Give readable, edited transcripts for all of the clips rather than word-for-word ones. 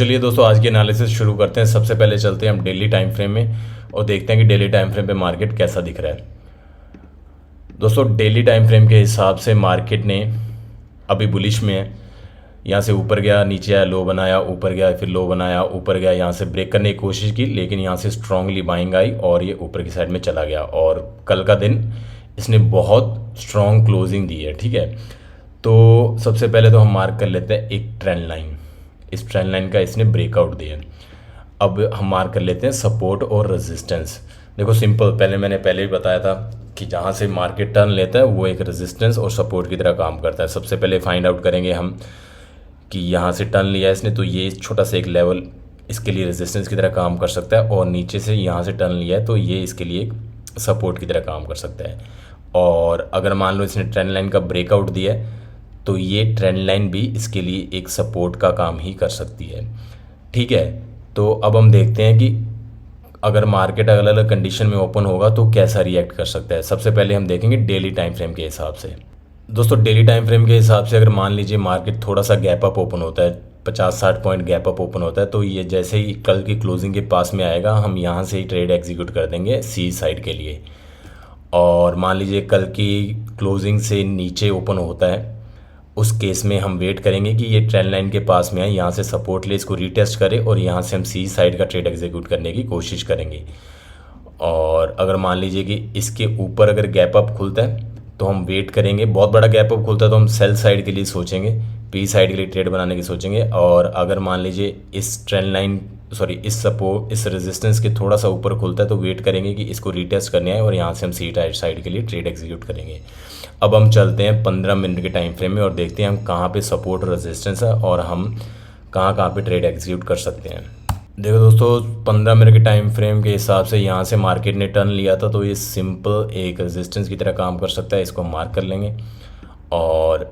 चलिए दोस्तों, आज की एनालिसिस शुरू करते हैं। सबसे पहले चलते हैं हम डेली टाइम फ्रेम में और देखते हैं कि डेली टाइम फ्रेम पे मार्केट कैसा दिख रहा है। दोस्तों, डेली टाइम फ्रेम के हिसाब से मार्केट ने अभी बुलिश में है। यहाँ से ऊपर गया, नीचे आया, लो बनाया, ऊपर गया, फिर लो बनाया, ऊपर गया, यहाँ से ब्रेक करने की कोशिश की, लेकिन यहाँ से स्ट्रांगली बाइंग आई और ये ऊपर की साइड में चला गया। और कल का दिन इसने बहुत स्ट्रांग क्लोजिंग दी है। ठीक है, तो सबसे पहले तो हम मार्क कर लेते हैं एक ट्रेंड लाइन। इस ट्रेंड लाइन का इसने ब्रेकआउट दिया। अब हम मार्क कर लेते हैं सपोर्ट और रेजिस्टेंस। देखो सिंपल, मैंने पहले भी बताया था कि जहाँ से मार्केट टर्न लेता है वो एक रेजिस्टेंस और सपोर्ट की तरह काम करता है। सबसे पहले फाइंड आउट करेंगे हम कि यहाँ से टर्न लिया इसने, तो ये छोटा सा एक लेवल इसके लिए रेजिस्टेंस की तरह काम कर सकता है, और नीचे से यहाँ से टर्न लिया है तो ये इसके लिए एक सपोर्ट की तरह काम कर सकता है। और अगर मान लो इसने ट्रेंड लाइन का ब्रेकआउट दिया है तो ये ट्रेंड लाइन भी इसके लिए एक सपोर्ट का काम ही कर सकती है। ठीक है, तो अब हम देखते हैं कि अगर मार्केट अलग अलग कंडीशन में ओपन होगा तो कैसा रिएक्ट कर सकता है। सबसे पहले हम देखेंगे डेली टाइम फ्रेम के हिसाब से। दोस्तों, डेली टाइम फ्रेम के हिसाब से अगर मान लीजिए मार्केट थोड़ा सा गैप अप ओपन होता है, 50-60 पॉइंट गैप अप ओपन होता है, तो ये जैसे ही कल की क्लोजिंग के पास में आएगा हम यहाँ से ही ट्रेड एग्जीक्यूट कर देंगे सी साइड के लिए। और मान लीजिए कल की क्लोजिंग से नीचे ओपन होता है, उस केस में हम वेट करेंगे कि ये ट्रेंड लाइन के पास में आए, यहाँ से सपोर्ट ले, इसको रीटेस्ट करे और यहाँ से हम सी साइड का ट्रेड एग्जीक्यूट करने की कोशिश करेंगे। और अगर मान लीजिए कि इसके ऊपर अगर गैप अप खुलता है तो हम वेट करेंगे। बहुत बड़ा गैप अप खुलता है तो हम सेल साइड के लिए सोचेंगे, पी साइड के लिए ट्रेड बनाने की सोचेंगे। और अगर मान लीजिए इस ट्रेंड लाइन इस रेजिस्टेंस के थोड़ा सा ऊपर खुलता है तो वेट करेंगे कि इसको रीटेस्ट करने आए और यहाँ से हम सी साइड के लिए ट्रेड एग्जीक्यूट करेंगे। अब हम चलते हैं 15 मिनट के टाइम फ्रेम में और देखते हैं हम कहाँ पे सपोर्ट रेजिस्टेंस है और हम कहाँ कहाँ पे ट्रेड एग्जीक्यूट कर सकते हैं। देखो दोस्तों, 15 मिनट के टाइम फ्रेम के हिसाब से यहाँ से मार्केट ने टर्न लिया था तो ये सिंपल एक रेजिस्टेंस की तरह काम कर सकता है। इसको हम मार्क कर लेंगे। और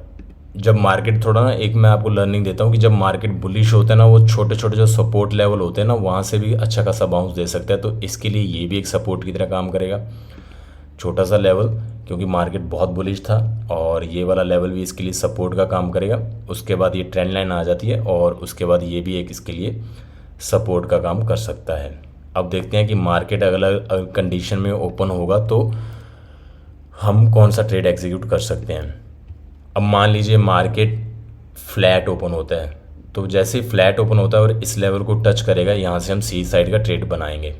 जब मार्केट थोड़ा ना, एक मैं आपको लर्निंग देता हूँ कि जब मार्केट बुलिश होता है ना, वो छोटे छोटे जो सपोर्ट लेवल होते हैं ना, वहाँ से भी अच्छा खासा बाउंस दे सकता है। तो इसके लिए ये भी एक सपोर्ट की तरह काम करेगा, छोटा सा लेवल, क्योंकि मार्केट बहुत बुलिश था। और ये वाला लेवल भी इसके लिए सपोर्ट का काम करेगा। उसके बाद ये ट्रेंड लाइन आ जाती है और उसके बाद ये भी एक इसके लिए सपोर्ट का काम कर सकता है। अब देखते हैं कि मार्केट अगर कंडीशन में ओपन होगा तो हम कौन सा ट्रेड एग्जीक्यूट कर सकते हैं। अब मान लीजिए मार्केट फ्लैट ओपन होता है, तो जैसे ही फ्लैट ओपन होता है और इस लेवल को टच करेगा, यहाँ से हम सी साइड का ट्रेड बनाएंगे।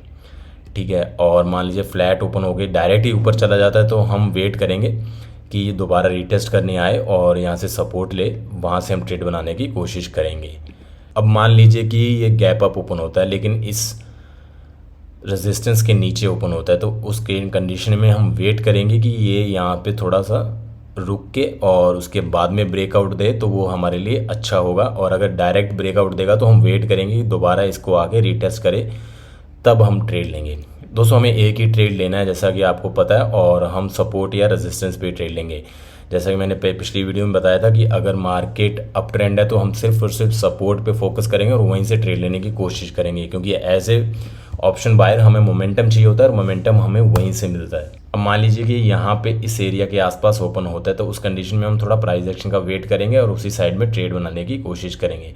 ठीक है, और मान लीजिए फ्लैट ओपन हो गई, डायरेक्ट ही ऊपर चला जाता है तो हम वेट करेंगे कि ये दोबारा रीटेस्ट करने आए और यहाँ से सपोर्ट ले, वहाँ से हम ट्रेड बनाने की कोशिश करेंगे। अब मान लीजिए कि ये गैप अप ओपन होता है लेकिन इस रेजिस्टेंस के नीचे ओपन होता है, तो उसके कंडीशन में हम वेट करेंगे कि ये यहाँ पे थोड़ा सा रुक के और उसके बाद में ब्रेकआउट दे तो वो हमारे लिए अच्छा होगा। और अगर डायरेक्ट ब्रेकआउट देगा तो हम वेट करेंगे कि दोबारा इसको आके रीटेस्ट करे, तब हम ट्रेड लेंगे। दोस्तों, हमें एक ही ट्रेड लेना है जैसा कि आपको पता है, और हम सपोर्ट या रेजिस्टेंस पे ट्रेड लेंगे। जैसा कि मैंने पिछली वीडियो में बताया था कि अगर मार्केट अप ट्रेंड है तो हम सिर्फ और सिर्फ सपोर्ट पे फोकस करेंगे और वहीं से ट्रेड लेने की कोशिश करेंगे, क्योंकि एज ए ऑप्शन बायर हमें मोमेंटम चाहिए होता है और मोमेंटम हमें वहीं से मिलता है। अब मान लीजिए कि यहाँ पे इस एरिया के आसपास ओपन होता है तो उस कंडीशन में हम थोड़ा प्राइस एक्शन का वेट करेंगे और उसी साइड में ट्रेड बनाने की कोशिश करेंगे।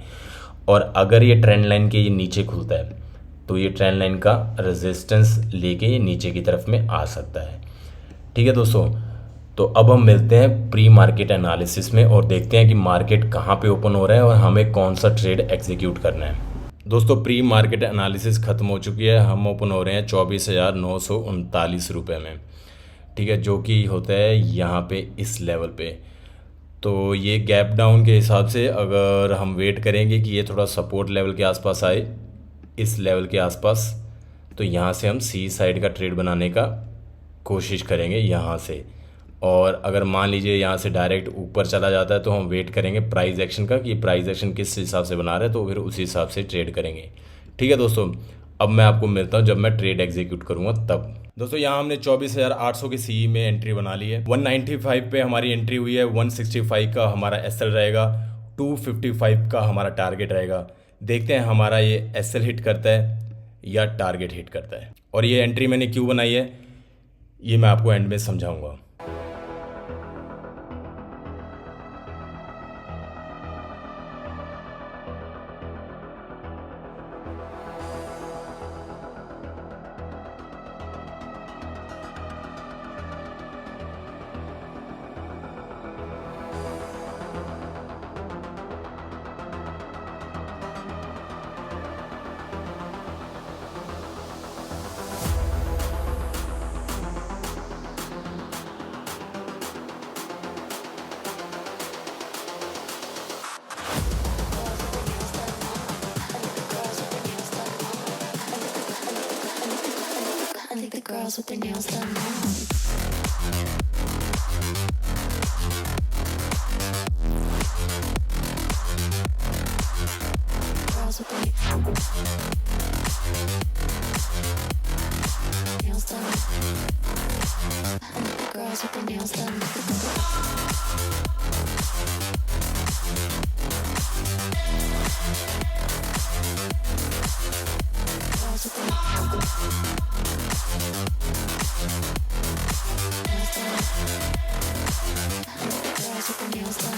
और अगर ये ट्रेंड लाइन के ये नीचे खुलता है तो ये ट्रेंड लाइन का रेजिस्टेंस लेके ये नीचे की तरफ में आ सकता है। ठीक है दोस्तों, तो अब हम मिलते हैं प्री मार्केट एनालिसिस में और देखते हैं कि मार्केट कहाँ पे ओपन हो रहा है और हमें कौन सा ट्रेड एग्जीक्यूट करना है। दोस्तों, प्री मार्केट एनालिसिस खत्म हो चुकी है। हम ओपन हो रहे हैं 24,939 रुपये में। ठीक है, जो कि होता है यहाँ पे इस लेवल पे। तो ये गैप डाउन के हिसाब से अगर हम वेट करेंगे कि ये थोड़ा सपोर्ट लेवल के आसपास आए, इस लेवल के आसपास, तो यहाँ से हम सी साइड का ट्रेड बनाने का कोशिश करेंगे यहाँ से। और अगर मान लीजिए यहाँ से डायरेक्ट ऊपर चला जाता है तो हम वेट करेंगे प्राइस एक्शन का कि प्राइस एक्शन किस हिसाब से बना रहा है, तो फिर उसी हिसाब से ट्रेड करेंगे। ठीक है दोस्तों, अब मैं आपको मिलता हूँ जब मैं ट्रेड एग्जीक्यूट करूँगा तब। दोस्तों, यहाँ हमने 24,800 की सी में एंट्री बना ली है। 195 पे हमारी एंट्री हुई है। 165 का हमारा एसएल रहेगा, 255 का हमारा टारगेट रहेगा। देखते हैं हमारा ये एसएल हिट करता है या टारगेट हिट करता है। और ये एंट्री मैंने क्यों बनाई है ये मैं आपको एंड में समझाऊंगा। Girls with their nails done now. Girls with their nails done. Girls with their nails done. Girls with their nails done.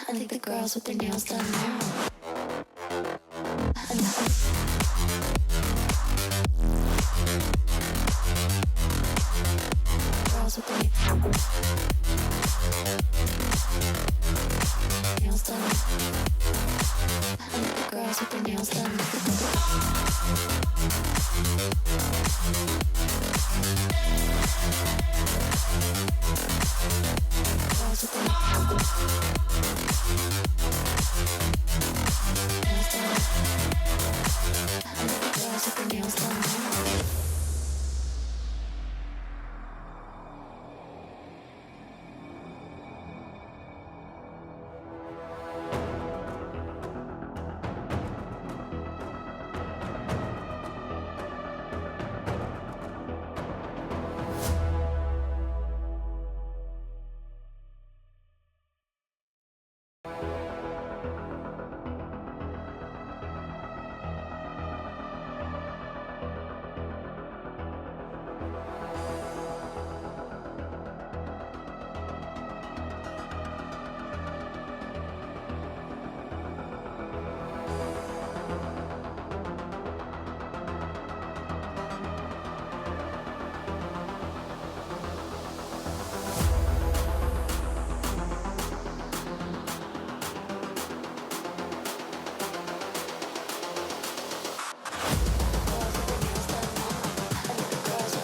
I think the girls with their nails done now. Girls with their nails done. I think the girls with their nails done. Girls with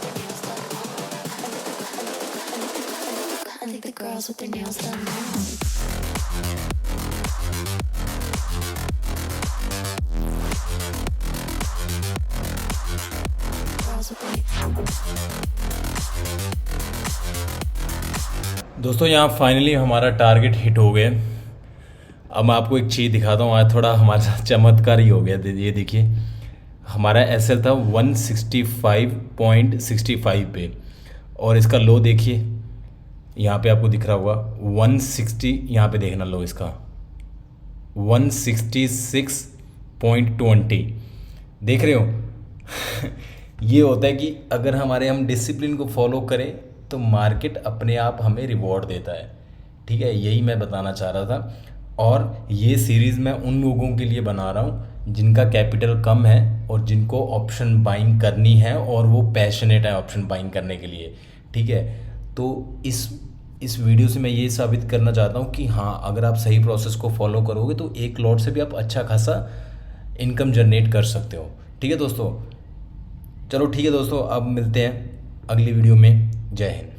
their nails done. I think the girls with their nails done now. Girls with their दोस्तों यहाँ finally हमारा target hit हो गया। अब मैं आपको एक चीज़ दिखाता हूँ, आज थोड़ा हमारे साथ चमत्कार ही हो गया। ये देखिए, हमारा एसएल था 165.65 पे, और इसका लो देखिए, यहाँ पे आपको दिख रहा होगा 160, यहाँ पे देखना लो इसका 166.20, देख रहे हो। ये होता है कि अगर हम डिसिप्लिन को फॉलो करें तो मार्केट अपने आप हमें रिवॉर्ड देता है। ठीक है, यही मैं बताना चाह रहा था। और ये सीरीज़ मैं उन लोगों के लिए बना रहा हूँ जिनका कैपिटल कम है और जिनको ऑप्शन बाइंग करनी है और वो पैशनेट है ऑप्शन बाइंग करने के लिए। ठीक है, तो इस वीडियो से मैं ये साबित करना चाहता हूँ कि हाँ, अगर आप सही प्रोसेस को फॉलो करोगे तो एक लॉट से भी आप अच्छा खासा इनकम जनरेट कर सकते हो। ठीक है दोस्तों, चलो ठीक है दोस्तों, अब मिलते हैं अगली वीडियो में। जय हिंद।